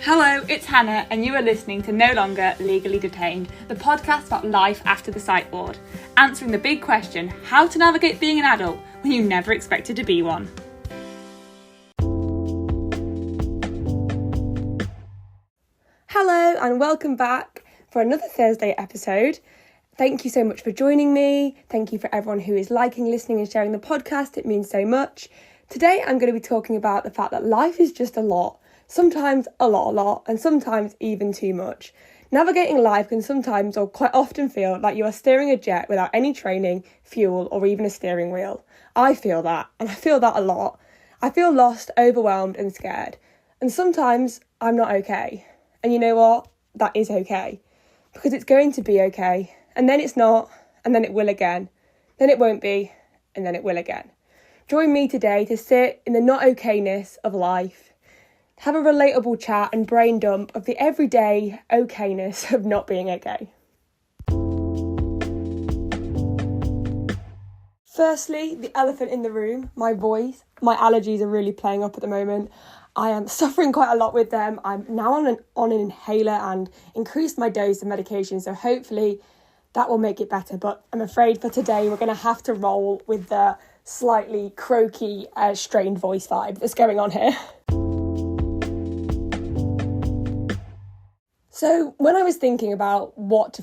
Hello, it's Hannah, and you are listening to No Longer Legally Detained, the podcast about life after the psych ward, answering the big question, how to navigate being an adult when you never expected to be one. Hello, and welcome back for another Thursday episode. Thank you so much for joining me. Thank you for everyone who is liking, listening and sharing the podcast. It means so much. Today I'm going to be talking about the fact that life is just a lot. Sometimes a lot, and sometimes even too much. Navigating life can sometimes or quite often feel like you are steering a jet without any training, fuel, or even a steering wheel. I feel that, and I feel that a lot. I feel lost, overwhelmed, and scared. And sometimes I'm not okay. And you know what? That is okay. Because it's going to be okay. And then it's not, and then it will again. Then it won't be, and then it will again. Join me today to sit in the not okayness of life. Have a relatable chat and brain dump of the everyday okayness of not being okay. Firstly, the elephant in the room, my voice. My allergies are really playing up at the moment. I am suffering quite a lot with them. I'm now on an inhaler and increased my dose of medication, so hopefully that will make it better. But I'm afraid for today we're going to have to roll with the slightly croaky, strained voice vibe that's going on here. So when I was thinking about what to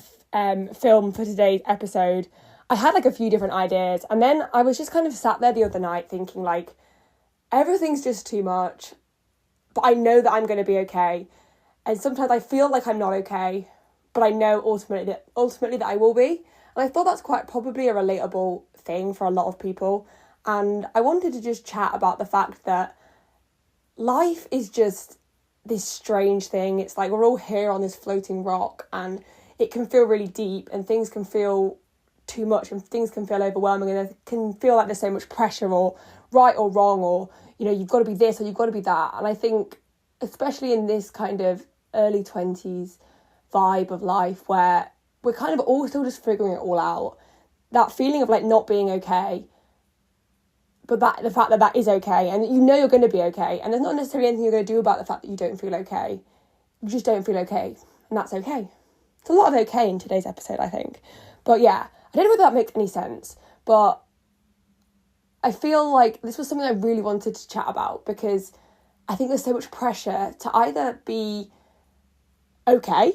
film for today's episode, I had a few different ideas, and then I was just kind of sat there the other night thinking everything's just too much, but I know that I'm going to be okay. And sometimes I feel like I'm not okay, but I know ultimately that I will be. And I thought that's quite probably a relatable thing for a lot of people. And I wanted to just chat about the fact that life is just this strange thing. It's like we're all here on this floating rock, and it can feel really deep, and things can feel too much, and things can feel overwhelming, and it can feel like there's so much pressure, or right or wrong, or you've got to be this or you've got to be that. And I think especially in this kind of early 20s vibe of life where we're kind of all still just figuring it all out, that feeling of not being okay, but the fact that is okay, and you're going to be okay, and there's not necessarily anything you're going to do about the fact that you don't feel okay. You just don't feel okay, and that's okay. It's a lot of okay in today's episode, I think. But yeah, I don't know whether that makes any sense, but I feel like this was something I really wanted to chat about, because I think there's so much pressure to either be okay,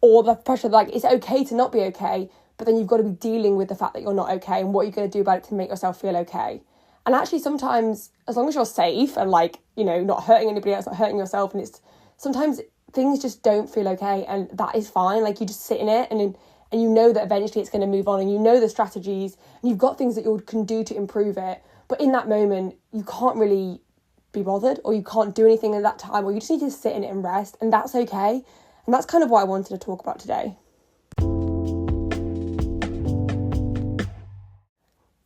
or the pressure it's okay to not be okay, but then you've got to be dealing with the fact that you're not okay, and what you're going to do about it to make yourself feel okay. And actually sometimes, as long as you're safe and not hurting anybody else, not hurting yourself, and sometimes things just don't feel okay, and that is fine. You just sit in it, and you know that eventually it's going to move on, and you know the strategies, and you've got things that you can do to improve it. But in that moment, you can't really be bothered, or you can't do anything at that time, or you just need to sit in it and rest, and that's okay. And that's kind of what I wanted to talk about today.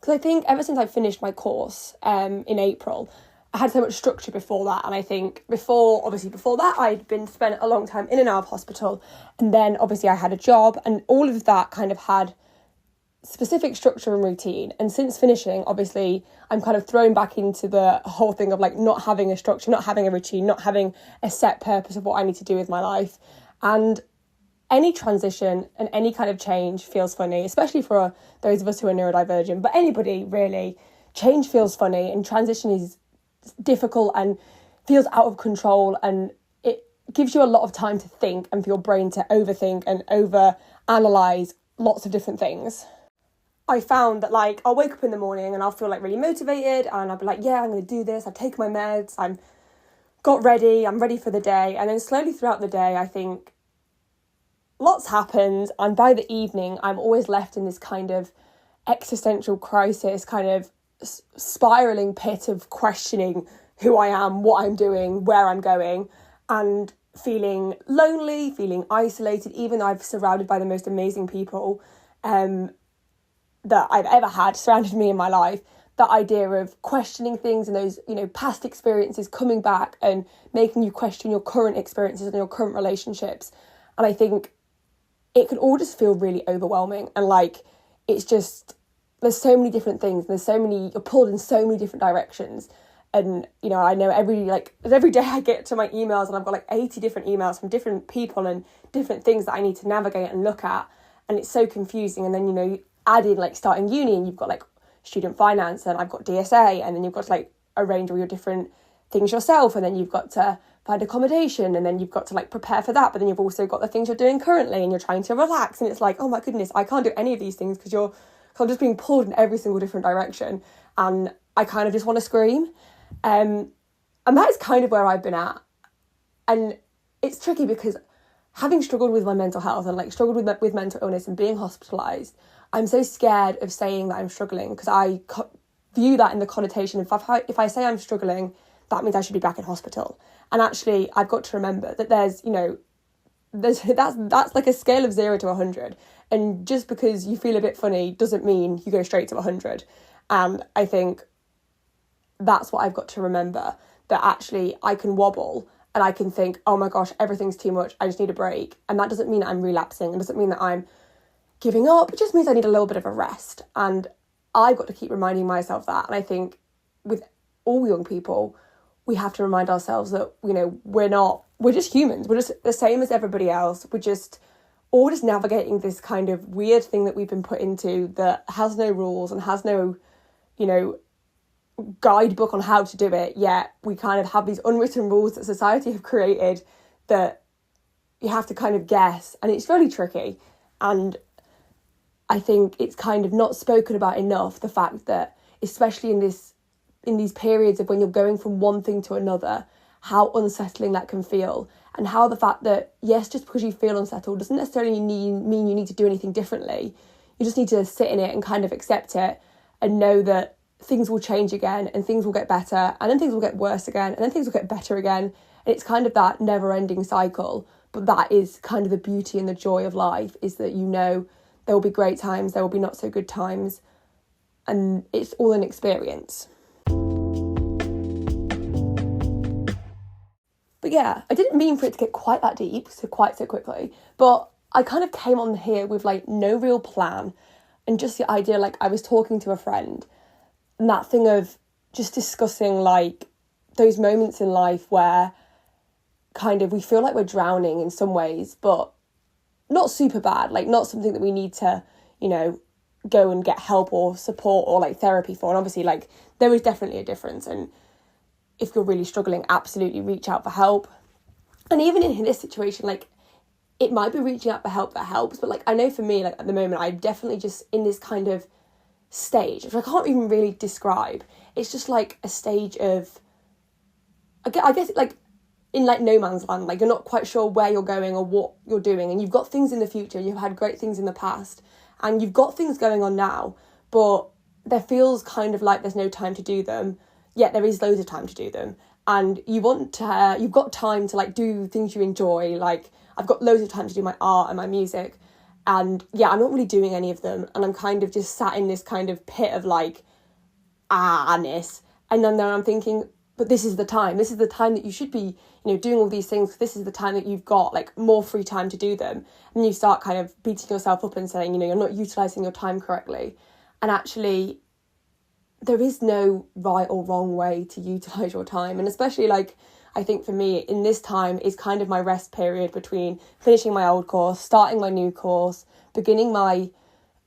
Because I think ever since I finished my course in April, I had so much structure before that. And I think before that, I'd been spent a long time in and out of hospital. And then obviously I had a job, and all of that kind of had specific structure and routine. And since finishing, obviously, I'm kind of thrown back into the whole thing of not having a structure, not having a routine, not having a set purpose of what I need to do with my life. And any transition and any kind of change feels funny, especially for those of us who are neurodivergent, but anybody really. Change feels funny, and transition is difficult and feels out of control, and it gives you a lot of time to think and for your brain to overthink and over-analyse lots of different things. I found that I'll wake up in the morning and I'll feel really motivated, and I'll be yeah, I'm going to do this. I've taken my meds, I'm ready for the day. And then slowly throughout the day, I think lots happens, and by the evening I'm always left in this kind of existential crisis, kind of spiralling pit of questioning who I am, what I'm doing, where I'm going, and feeling lonely, feeling isolated, even though I've surrounded by the most amazing people that I've ever had surrounded me in my life. That idea of questioning things and those past experiences coming back and making you question your current experiences and your current relationships. And I think it can all just feel really overwhelming, and it's just, there's so many different things, you're pulled in so many different directions, And, you know, I know every day I get to my emails and I've got like 80 different emails from different people and different things that I need to navigate and look at. And it's so confusing. And then, you know, you add in like starting uni and you've got like student finance and I've got DSA, and then you've got to like arrange all your different things yourself, and then you've got to find accommodation, and then you've got to like prepare for that, but then you've also got the things you're doing currently and you're trying to relax, and it's like, oh my goodness, I can't do any of these things because I'm just being pulled in every single different direction, and I kind of just want to scream. And that is kind of where I've been at. And it's tricky because having struggled with my mental health and like struggled with mental illness and being hospitalised, I'm so scared of saying that I'm struggling because I view that in the connotation of if I say I'm struggling, that means I should be back in hospital. And actually, I've got to remember that there's, you know, that's like a scale of 0 to 100. And just because you feel a bit funny doesn't mean you go straight to 100. And I think that's what I've got to remember, that actually I can wobble and I can think, oh my gosh, everything's too much, I just need a break. And that doesn't mean that I'm relapsing. It doesn't mean that I'm giving up. It just means I need a little bit of a rest. And I've got to keep reminding myself that. And I think with all young people, we have to remind ourselves that, you know, we're just humans. We're just the same as everybody else. We're just all just navigating this kind of weird thing that we've been put into that has no rules and has no, you know, guidebook on how to do it, yet we kind of have these unwritten rules that society have created that you have to kind of guess, and it's really tricky. And I think it's kind of not spoken about enough, the fact that especially in these periods of when you're going from one thing to another, how unsettling that can feel, and how the fact that yes, just because you feel unsettled doesn't necessarily mean you need to do anything differently. You just need to sit in it and kind of accept it and know that things will change again, and things will get better, and then things will get worse again, and then things will get better again. And it's kind of that never-ending cycle. But that is kind of the beauty and the joy of life, is that, you know, there will be great times, there will be not so good times, and it's all an experience. But yeah, I didn't mean for it to get quite that deep quite so quickly, but I kind of came on here with like no real plan, and just the idea, like I was talking to a friend, and that thing of just discussing like those moments in life where kind of we feel like we're drowning in some ways, but not super bad, like not something that we need to, you know, go and get help or support or like therapy for. And obviously, like, there is definitely a difference. And if you're really struggling, absolutely reach out for help. And even in this situation, like, it might be reaching out for help that helps. But like, I know for me, like at the moment, I'm definitely just in this kind of stage, which I can't even really describe. It's just like a stage of, I guess like in like no man's land, like you're not quite sure where you're going or what you're doing, and you've got things in the future, you've had great things in the past, and you've got things going on now, but there feels kind of like there's no time to do them, yet there is loads of time to do them. And you've got time to like do things you enjoy. Like I've got loads of time to do my art and my music, and yeah, I'm not really doing any of them, and I'm kind of just sat in this kind of pit of like ness. And then I'm thinking, but this is the time that you should be, you know, doing all these things. This is the time that you've got like more free time to do them. And you start kind of beating yourself up and saying, you know, you're not utilising your time correctly. And actually, there is no right or wrong way to utilise your time. And especially like, I think for me in this time is kind of my rest period between finishing my old course, starting my new course, beginning my,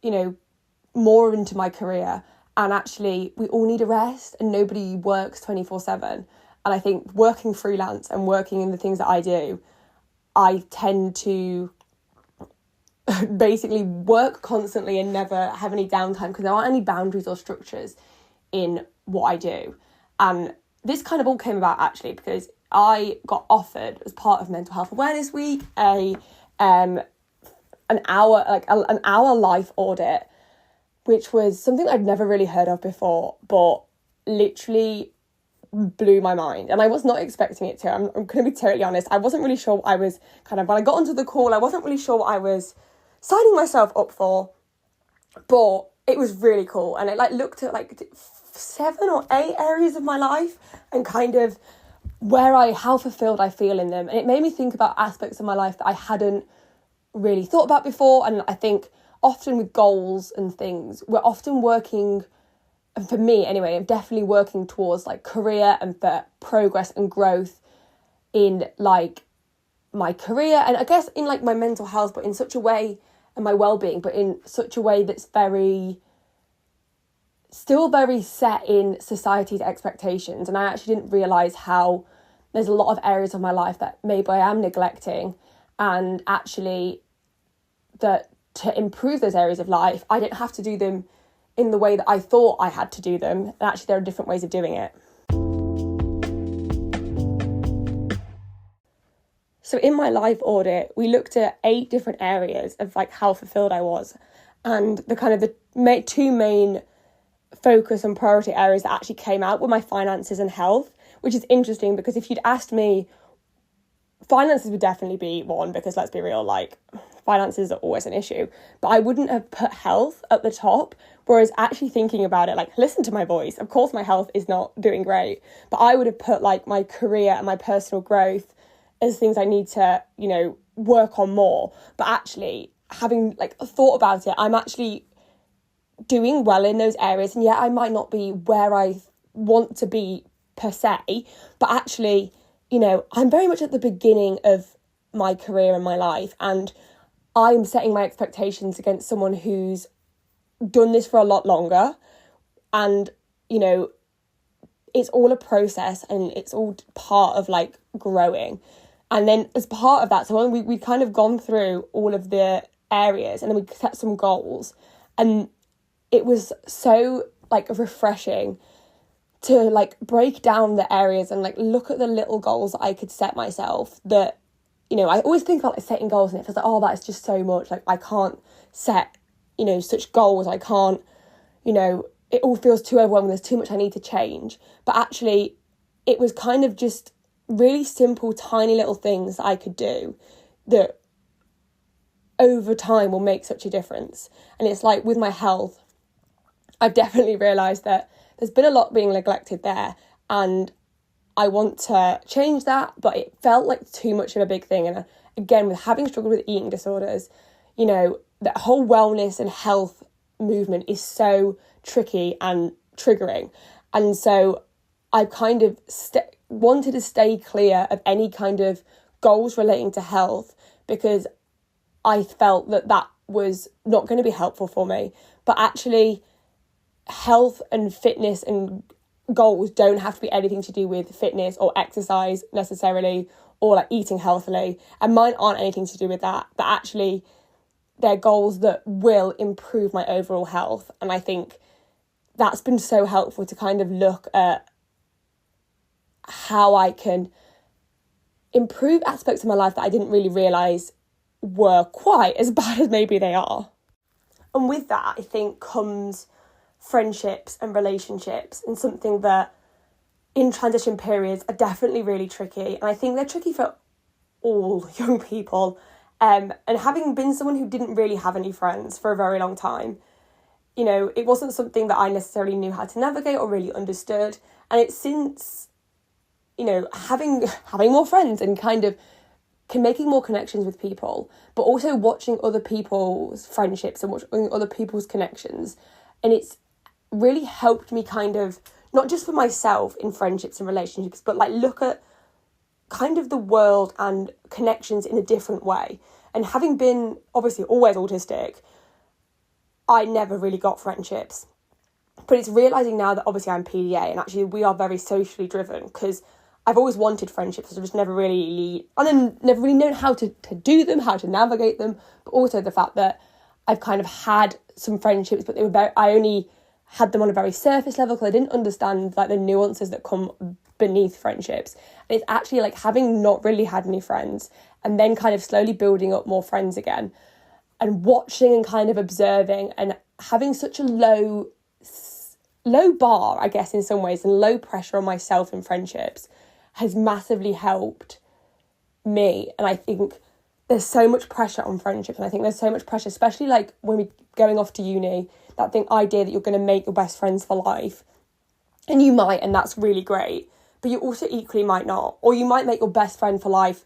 you know, more into my career. And actually, we all need a rest, and nobody works 24/7. And I think working freelance and working in the things that I do, I tend to basically work constantly and never have any downtime because there aren't any boundaries or structures in what I do. And this kind of all came about actually because I got offered, as part of Mental Health Awareness Week, an hour life audit, which was something I'd never really heard of before, but literally blew my mind. And I was not expecting it to. I'm going to be totally honest. I wasn't really sure what I was when I got onto the call, I wasn't really sure what I was signing myself up for, but it was really cool. And it like looked at like 7 or 8 areas of my life and kind of how fulfilled I feel in them. And it made me think about aspects of my life that I hadn't really thought about before. And I think often with goals and things, we're often working and for me anyway, I'm definitely working towards like career and for progress and growth in like my career, and I guess in like my mental health, but in such a way, and my well-being, but in such a way that's still very set in society's expectations. And I actually didn't realise how there's a lot of areas of my life that maybe I am neglecting, and actually that to improve those areas of life, I didn't have to do them in the way that I thought I had to do them. And actually there are different ways of doing it. So in my life audit, we looked at 8 different areas of like how fulfilled I was. And the two main focus and priority areas that actually came out were my finances and health, which is interesting because if you'd asked me, finances would definitely be one, because let's be real, like finances are always an issue, but I wouldn't have put health at the top. Whereas actually thinking about it, like listen to my voice, of course my health is not doing great, but I would have put like my career and my personal growth as things I need to, work on more. But actually having like thought about it, I'm actually doing well in those areas, and I might not be where I want to be per se, but actually, I'm very much at the beginning of my career and my life, and I'm setting my expectations against someone who's done this for a lot longer. And, it's all a process and it's all part of like growing. And then as part of that, so we'd kind of gone through all of the areas, and then we set some goals, and it was so like refreshing to like break down the areas and like look at the little goals that I could set myself. That, I always think about like setting goals, and it feels like, oh, that is just so much. Like I can't set, such goals. I can't, it all feels too overwhelming. There's too much I need to change. But actually, it was kind of just really simple, tiny little things that I could do that over time will make such a difference. And it's like with my health, I've definitely realised that there's been a lot being neglected there, and I want to change that, but it felt like too much of a big thing. And again, with having struggled with eating disorders, that whole wellness and health movement is so tricky and triggering. And so I kind of wanted to stay clear of any kind of goals relating to health, because I felt that was not going to be helpful for me. But actually, health and fitness and goals don't have to be anything to do with fitness or exercise necessarily, or like eating healthily. And mine aren't anything to do with that, but actually they're goals that will improve my overall health. And I think that's been so helpful to kind of look at how I can improve aspects of my life that I didn't really realise were quite as bad as maybe they are. And with that, I think comes friendships and relationships, and something that in transition periods are definitely really tricky. And I think they're tricky for all young people. And having been someone who didn't really have any friends for a very long time, it wasn't something that I necessarily knew how to navigate or really understood. And it's since, having more friends and kind of making more connections with people, but also watching other people's friendships and watching other people's connections. And it's really helped me kind of, not just for myself in friendships and relationships, but like look at kind of the world and connections in a different way. And having been obviously always autistic, I never really got friendships. But it's realising now that obviously I'm PDA, and actually we are very socially driven, because I've always wanted friendships. I've just never really known how to do them, how to navigate them. But also the fact that I've kind of had some friendships, but I only had them on a very surface level, because I didn't understand like the nuances that come beneath friendships. And it's actually like having not really had any friends, and then kind of slowly building up more friends again, and watching and kind of observing, and having such a low bar, I guess, in some ways, and low pressure on myself in friendships has massively helped me. And I think there's so much pressure on friendships, and I think there's so much pressure, especially like when we're going off to uni, that idea that you're going to make your best friends for life. And you might, and that's really great, but you also equally might not. Or you might make your best friend for life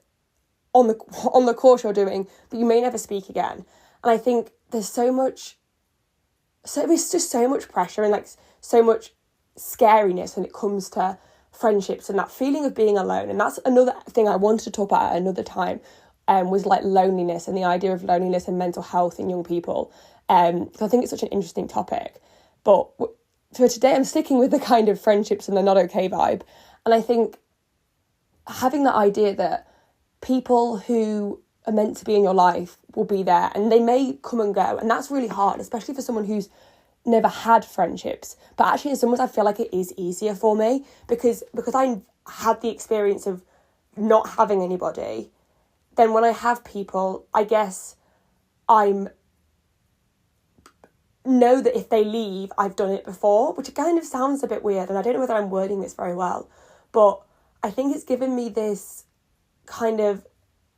on the course you're doing, but you may never speak again. And I think there's just so much pressure and like so much scariness when it comes to friendships and that feeling of being alone. And that's another thing I wanted to talk about at another time, was like loneliness and the idea of loneliness and mental health in young people. So I think it's such an interesting topic. But for today, I'm sticking with the kind of friendships and the not okay vibe. And I think having that idea that people who are meant to be in your life will be there, and they may come and go. And that's really hard, especially for someone who's never had friendships. But actually in some ways I feel like it is easier for me because I had the experience of not having anybody. Then when I have people, I guess I'm know that if they leave, I've done it before, which kind of sounds a bit weird, and I don't know whether I'm wording this very well, but I think it's given me this kind of,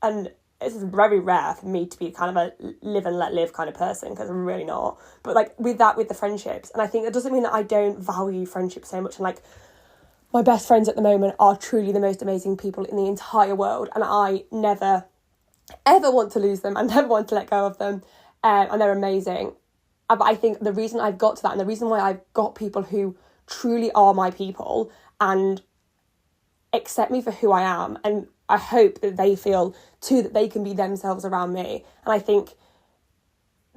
and it's very rare for me to be kind of a live and let live kind of person, because I'm really not, but like with the friendships, and I think that doesn't mean that I don't value friendship so much, and like my best friends at the moment are truly the most amazing people in the entire world, and I never ever want to lose them, and never want to let go of them, and they're amazing. But I think the reason I've got to that, and the reason why I've got people who truly are my people and accept me for who I am, and I hope that they feel too that they can be themselves around me. And I think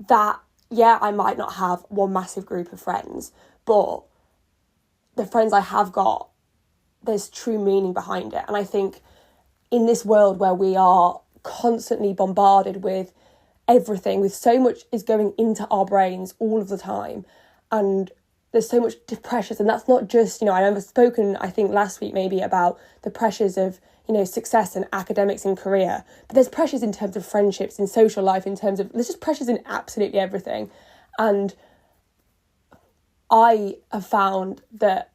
that, yeah, I might not have one massive group of friends, but the friends I have got, there's true meaning behind it. And I think in this world where we are constantly bombarded with everything, with so much is going into our brains all of the time, and there's so much pressures, and that's not just, I have spoken, I think last week maybe, about the pressures of, success and academics and career, but there's pressures in terms of friendships, in social life, in terms of, there's just pressures in absolutely everything. And I have found that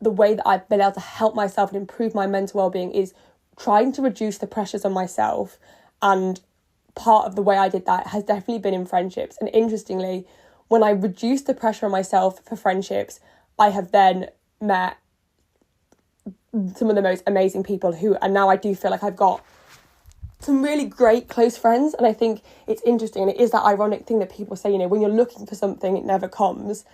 the way that I've been able to help myself and improve my mental well-being is trying to reduce the pressures on myself, and part of the way I did that has definitely been in friendships. And interestingly, when I reduced the pressure on myself for friendships, I have then met some of the most amazing people and now I do feel like I've got some really great close friends. And I think it's interesting, and it is that ironic thing that people say, when you're looking for something, it never comes.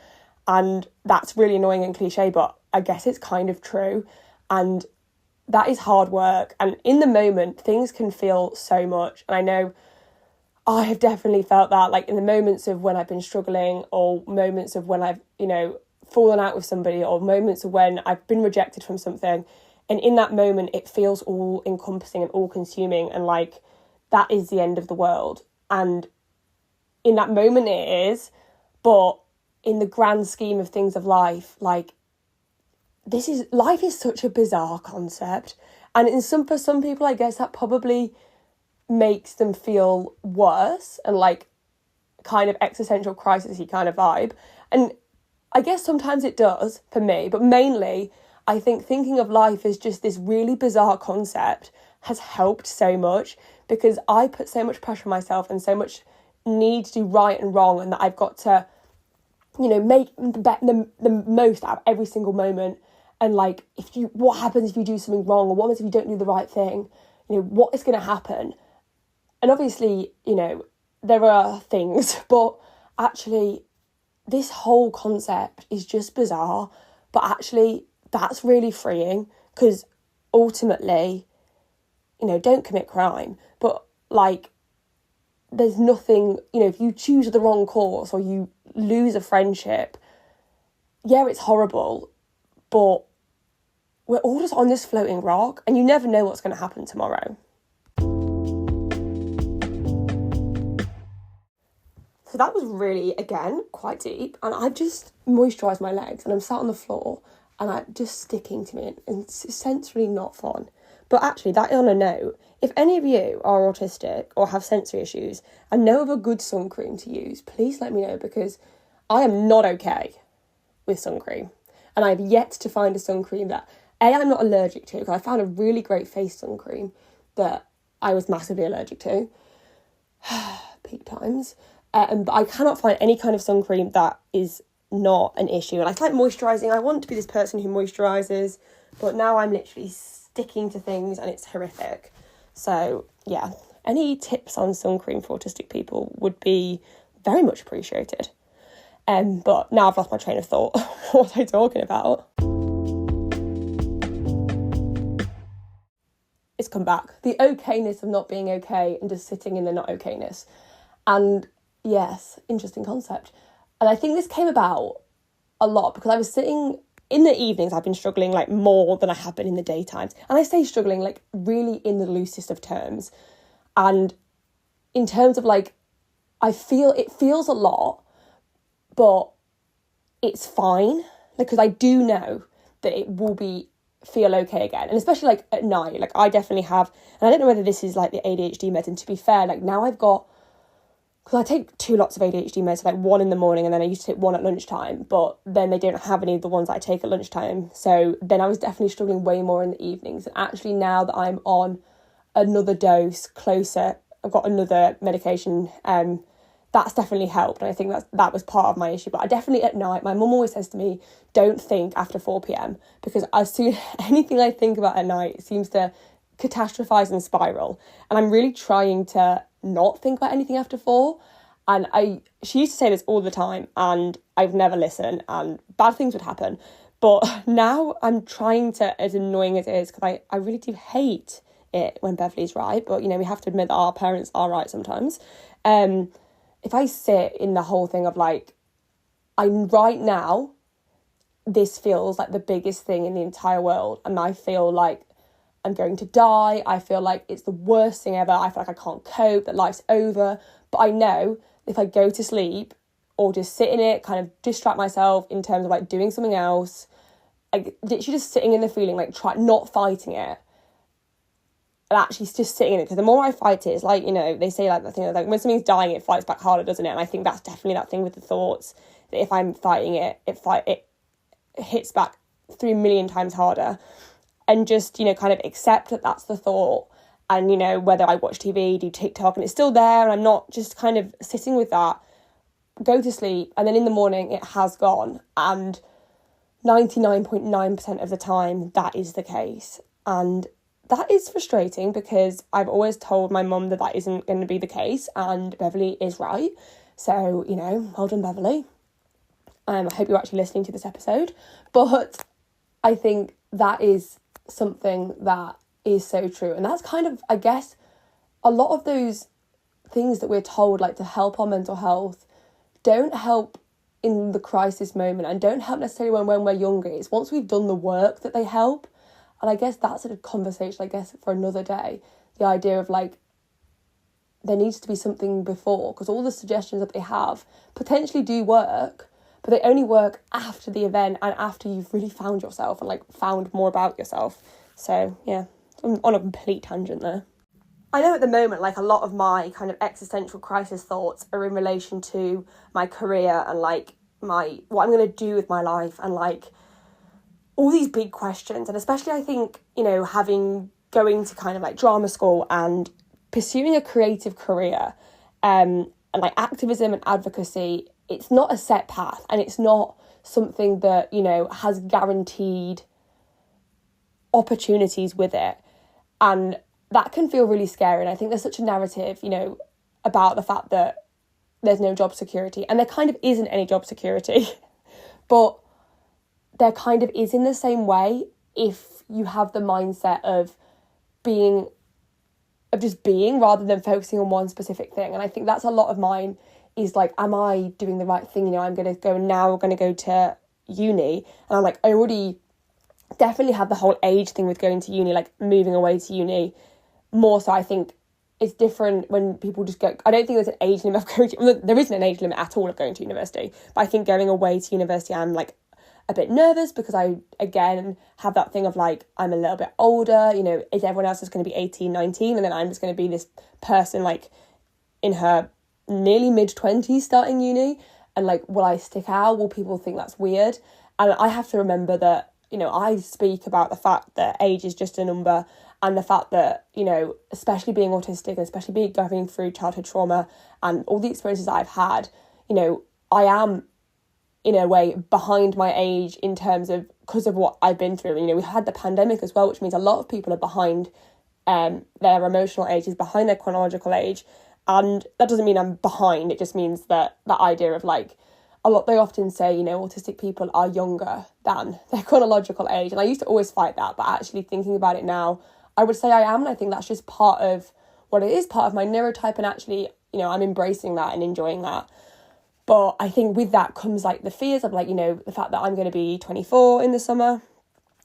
And that's really annoying and cliche, but I guess it's kind of true. And that is hard work. And in the moment, things can feel so much. And I know I have definitely felt that, like in the moments of when I've been struggling, or moments of when I've, fallen out with somebody, or moments of when I've been rejected from something. And in that moment, it feels all encompassing and all consuming, and like that is the end of the world. And in that moment it is, but in the grand scheme of things of life, like life is such a bizarre concept. And for some people, I guess that probably makes them feel worse, and like kind of existential crisis-y kind of vibe. And I guess sometimes it does for me, but mainly I think thinking of life as just this really bizarre concept has helped so much, because I put so much pressure on myself and so much need to do right and wrong, and that I've got to, make the most out of every single moment. And like, what happens if you do something wrong, or what happens if you don't do the right thing? What is going to happen? And obviously, there are things, but actually this whole concept is just bizarre. But actually that's really freeing, because ultimately, don't commit crime, but like there's nothing, if you choose the wrong course or you lose a friendship, yeah, it's horrible, but we're all just on this floating rock, and you never know what's going to happen tomorrow. So that was really, again, quite deep, and I just moisturised my legs, and I'm sat on the floor, and I'm just sticking to me, and it's sensory not fun. But actually, that on a note, if any of you are autistic or have sensory issues and know of a good sun cream to use, please let me know, because I am not okay with sun cream. And I've yet to find a sun cream that, I'm not allergic to, because I found a really great face sun cream that I was massively allergic to. Peak times. But I cannot find any kind of sun cream that is not an issue. And I like moisturising. I want to be this person who moisturises, but now I'm literally sticking to things and it's horrific. So yeah, any tips on sun cream for autistic people would be very much appreciated. But now I've lost my train of thought. What was I talking about? It's come back. The okayness of not being okay and just sitting in the not okayness. And yes, interesting concept. And I think this came about a lot because I was sitting in the evenings. I've been struggling like more than I have been in the daytimes. And I say struggling like really in the loosest of terms. And in terms of like, it feels a lot, but it's fine because I do know that it will feel okay again. And especially like at night, like I definitely have, and I don't know whether this is like the ADHD meds, and to be fair, like now I've got, because I take 2 lots of ADHD meds, so like 1 in the morning and then I used to take 1 at lunchtime, but then they don't have any of the ones that I take at lunchtime. So then I was definitely struggling way more in the evenings. And actually now that I'm on another dose closer, I've got another medication, that's definitely helped. And I think that was part of my issue. But I definitely at night, my mum always says to me, don't think after 4 p.m. because as soon anything I think about at night seems to catastrophize and spiral. And I'm really trying to not think about anything after 4. And she used to say this all the time and I've never listened and bad things would happen. But now I'm trying to, as annoying as it is, because I really do hate it when Beverly's right. But, you know, we have to admit that our parents are right sometimes. If I sit in the whole thing of like, right now, this feels like the biggest thing in the entire world. And I feel like I'm going to die. I feel like it's the worst thing ever. I feel like I can't cope, that life's over. But I know if I go to sleep or just sit in it, kind of distract myself in terms of like doing something else, like literally just sitting in the feeling, like not fighting it, and actually just sitting in it. Because the more I fight it, it's like, you know, they say like the thing like when something's dying, it fights back harder, doesn't it? And I think that's definitely that thing with the thoughts, that if I'm fighting it, it hits back 3 million times harder. And just, you know, kind of accept that that's the thought. And, you know, whether I watch TV, do TikTok, and it's still there, and I'm not just kind of sitting with that, go to sleep, and then in the morning it has gone. And 99.9% of the time, that is the case. And that is frustrating because I've always told my mum that isn't going to be the case, and Beverly is right. So, you know, well done, Beverly. I hope you're actually listening to this episode. But I think that is something that is so true. And that's kind of, I guess, a lot of those things that we're told, like to help our mental health, don't help in the crisis moment and don't help necessarily when we're younger. It's once we've done the work that they help. And I guess that's a conversation, I guess, for another day. The idea of like, there needs to be something before, because all the suggestions that they have potentially do work, but they only work after the event and after you've really found yourself and like found more about yourself. So yeah, I'm on a complete tangent there. I know at the moment, like a lot of my kind of existential crisis thoughts are in relation to my career and like what I'm going to do with my life and like all these big questions. And especially I think, you know, going to kind of like drama school and pursuing a creative career and like activism and advocacy, it's not a set path and it's not something that, you know, has guaranteed opportunities with it. And that can feel really scary. And I think there's such a narrative, you know, about the fact that there's no job security. And there kind of isn't any job security. But there kind of is in the same way if you have the mindset of just being rather than focusing on one specific thing. And I think that's a lot of mine is like, am I doing the right thing? You know, I'm going to go to uni. And I'm like, I already definitely have the whole age thing with going to uni, like moving away to uni. More so, I think it's different when people just go. I don't think there's an age limit of going to, well, there isn't an age limit at all of going to university. But I think going away to university, I'm like a bit nervous because I, again, have that thing of like, I'm a little bit older, you know, is everyone else just going to be 18, 19? And then I'm just going to be this person like in her nearly mid-20s starting uni. And like, will I stick out? Will people think that's weird? And I have to remember that, you know, I speak about the fact that age is just a number, and the fact that, you know, especially being autistic and especially going through childhood trauma and all the experiences that I've had, you know, I am in a way behind my age in terms of, because of what I've been through. You know, we had the pandemic as well, which means a lot of people are behind their emotional age, is behind their chronological age. And that doesn't mean I'm behind. It just means that idea of like, they often say, autistic people are younger than their chronological age. And I used to always fight that, but actually thinking about it now, I would say I am. And I think that's just part of what it is, part of my neurotype. And actually, I'm embracing that and enjoying that. But I think with that comes like the fears of like, the fact that I'm going to be 24 in the summer,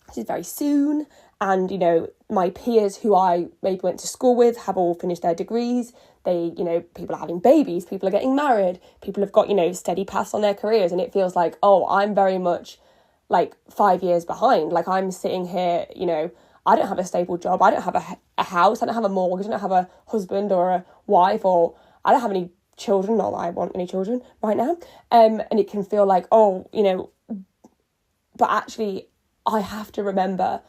which is very soon. And, my peers who I maybe went to school with have all finished their degrees. They, people are having babies, people are getting married, people have got, steady paths on their careers. And it feels like, oh, I'm very much like 5 years behind. Like I'm sitting here, I don't have a stable job. I don't have a house. I don't have a mortgage. I don't have a husband or a wife, or I don't have any children. Not that I want any children right now. And it can feel like, oh, but actually I have to remember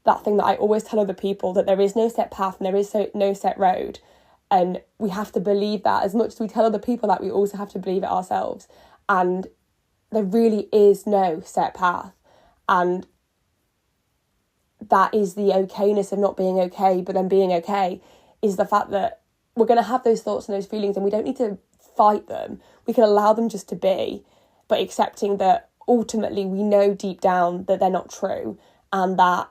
that thing that I always tell other people, that there is no set path and there is no set road. And we have to believe that. As much as we tell other people that, we also have to believe it ourselves. And there really is no set path. And that is the okayness of not being okay, but then being okay is the fact that we're going to have those thoughts and those feelings, and we don't need to fight them. We can allow them just to be, but accepting that ultimately we know deep down that they're not true, and that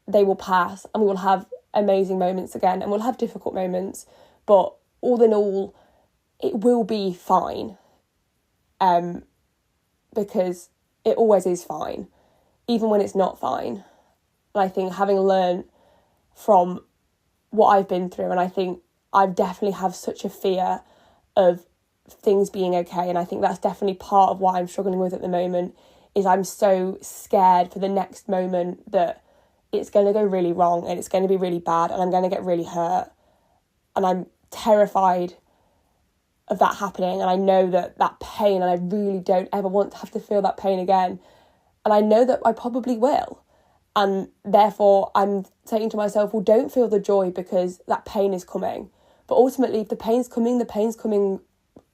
they will pass, and we will have amazing moments again, and we'll have difficult moments, but all in all, it will be fine, because it always is fine, even when it's not fine. And I think having learned from what I've been through, and I think I definitely have such a fear of things being okay, and I think that's definitely part of what I'm struggling with at the moment, is I'm so scared for the next moment that it's going to go really wrong and it's going to be really bad and I'm going to get really hurt, and I'm terrified of that happening. And I know that pain, and I really don't ever want to have to feel that pain again, and I know that I probably will, and therefore I'm saying to myself, well, don't feel the joy because that pain is coming. But ultimately, if the pain's coming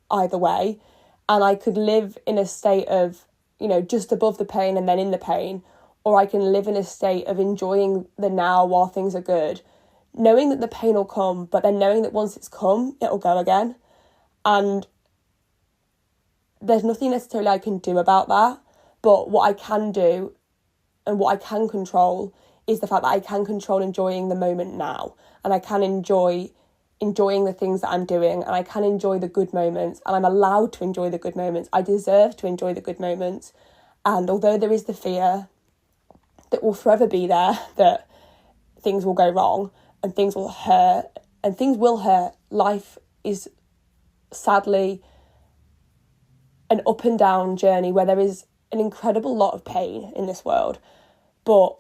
either way, and I could live in a state of, just above the pain and then in the pain, or I can live in a state of enjoying the now while things are good, knowing that the pain will come, but then knowing that once it's come, it'll go again. And there's nothing necessarily I can do about that, but what I can do and what I can control is the fact that I can control enjoying the moment now, and I can enjoying the things that I'm doing, and I can enjoy the good moments, and I'm allowed to enjoy the good moments. I deserve to enjoy the good moments. And although there is the fear that will forever be there, that things will go wrong and things will hurt, and things will hurt. Life is sadly an up and down journey where there is an incredible lot of pain in this world. But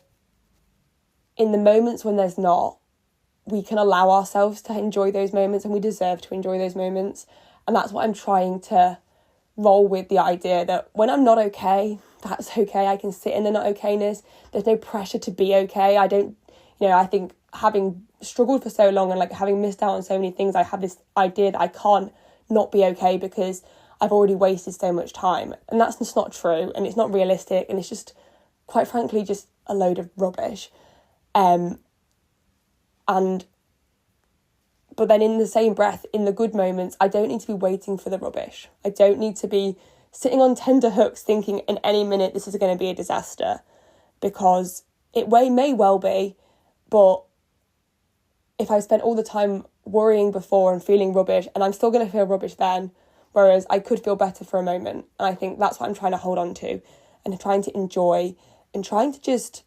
in the moments when there's not, we can allow ourselves to enjoy those moments, and we deserve to enjoy those moments. And that's what I'm trying to roll with, the idea that when I'm not okay, that's okay. I can sit in the not okayness. There's no pressure to be okay. I don't, I think having struggled for so long and like having missed out on so many things, I have this idea that I can't not be okay because I've already wasted so much time. And that's just not true, and it's not realistic, and it's just, quite frankly, just a load of rubbish. But then in the same breath, in the good moments, I don't need to be waiting for the rubbish. I don't need to be sitting on tender hooks thinking in any minute this is going to be a disaster, because it may well be, but if I spent all the time worrying before and feeling rubbish, and I'm still going to feel rubbish then, whereas I could feel better for a moment. And I think that's what I'm trying to hold on to, and trying to enjoy, and trying to just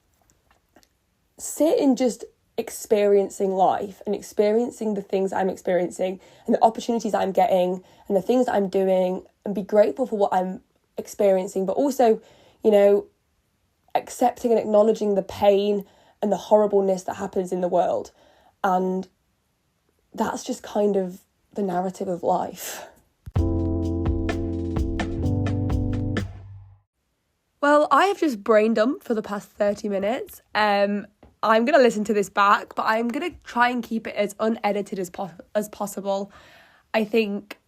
sit in just experiencing life and experiencing the things I'm experiencing and the opportunities I'm getting and the things that I'm doing, and be grateful for what I'm experiencing, but also, accepting and acknowledging the pain and the horribleness that happens in the world. And that's just kind of the narrative of life. Well, I have just brain dumped for the past 30 minutes. I'm going to listen to this back, but I'm going to try and keep it as unedited as possible. I think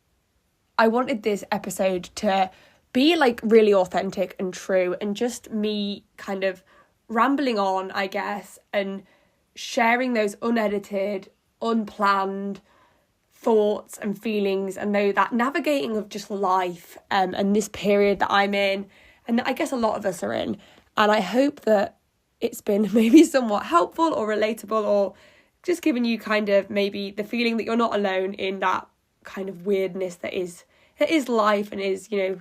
I wanted this episode to be like really authentic and true, and just me kind of rambling on, I guess, and sharing those unedited, unplanned thoughts and feelings, and know that navigating of just life and this period that I'm in, and that I guess a lot of us are in. And I hope that it's been maybe somewhat helpful or relatable, or just giving you kind of maybe the feeling that you're not alone in that kind of weirdness that is life, and is, you know,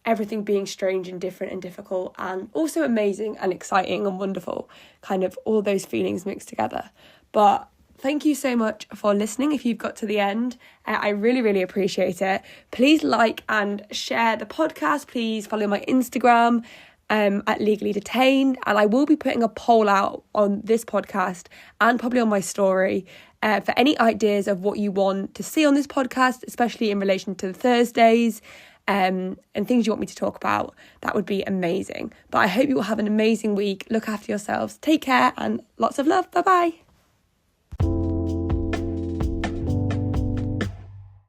everything being strange and different and difficult, and also amazing and exciting and wonderful, kind of all those feelings mixed together. But thank you so much for listening. If you've got to the end, I really, really appreciate it. Please like and share the podcast. Please follow my Instagram at Legally Detained, and I will be putting a poll out on this podcast and probably on my story for any ideas of what you want to see on this podcast, especially in relation to the Thursdays and things you want me to talk about. That would be amazing. But I hope you will have an amazing week. Look after yourselves. Take care and lots of love. Bye bye.